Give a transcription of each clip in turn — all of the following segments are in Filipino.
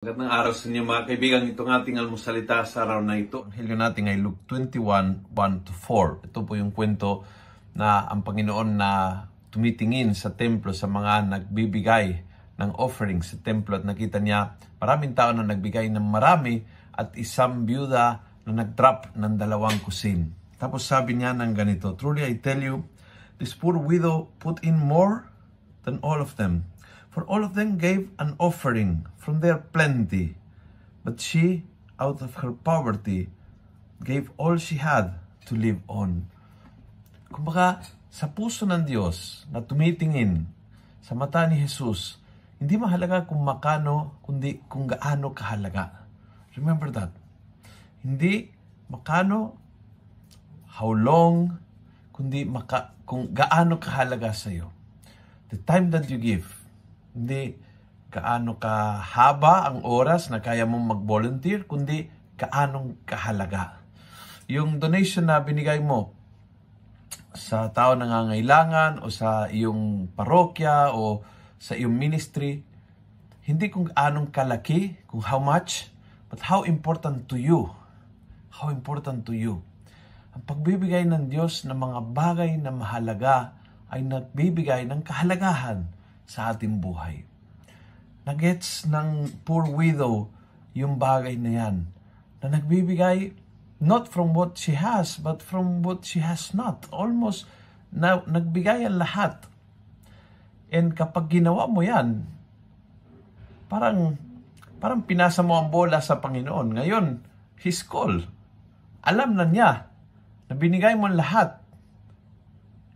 Magandang araw sa inyo mga kaibigan. Itong ating almusalita sa araw na ito. Ang hilyo natin ay Luke 21, 1-4. Ito po yung kwento na ang Panginoon na tumitingin sa templo sa mga nagbibigay ng offering sa templo at nakita niya maraming tao na nagbigay ng marami at isang byuda na nag-drop ng 2 kusin. Tapos sabi niya ng ganito, "Truly I tell you, this poor widow put in more than all of them. For all of them gave an offering from their plenty, but she, out of her poverty, gave all she had to live on." Kumbaga, sa puso ng Diyos na tumitingin sa mata ni Jesus, hindi mahalaga kung makano, kundi kung gaano kahalaga. Remember that. Hindi makano, how long, kundi kung gaano kahalaga sa iyo. The time that you give, hindi kaano kahaba ang oras na kaya mong mag-volunteer, kundi kaanong kahalaga. Yung donation na binigay mo sa tao na nangangailangan o sa iyong parokya o sa iyong ministry, hindi kung anong kalaki, kung how much, but how important to you. How important to you. Ang pagbibigay ng Diyos ng mga bagay na mahalaga ay nagbibigay ng kahalagahan sa ating buhay. Nagets ng poor widow yung bagay na yan, na nagbibigay not from what she has, but from what she has not. Almost na nagbigay ang lahat. And kapag ginawa mo yan, parang pinasa mo ang bola sa Panginoon. Ngayon, His call. Alam na niya na binigay mo ang lahat.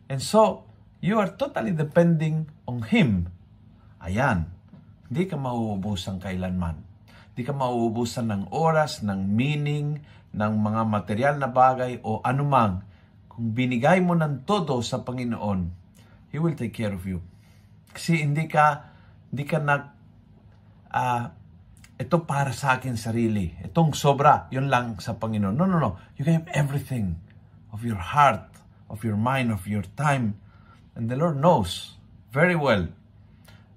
And so, you are totally depending on Him. Ayan. Hindi ka mauubusan kailanman. Hindi ka mauubusan ng oras, ng meaning, ng mga material na bagay o anumang. Kung binigay mo ng todo sa Panginoon, He will take care of you. Kasi hindi ka ito para sa akin sarili. Itong sobra, yun lang sa Panginoon. No. You gave everything of your heart, of your mind, of your time. And the Lord knows very well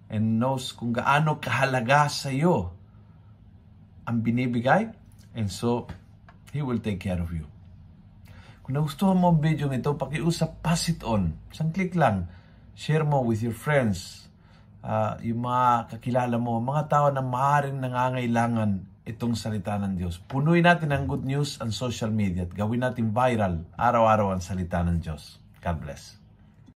and knows kung gaano kahalaga sa iyo ang binibigay, and so He will take care of you. Kung nagustuhan mo ang video ito, pakiusap, pass it on. Isang click lang. Share mo with your friends, yung mga kakilala mo, mga tao na maaaring nangangailangan itong salita ng Diyos. Punuin natin ang good news ang social media at gawin natin viral araw-araw ang salita ng Diyos. God bless.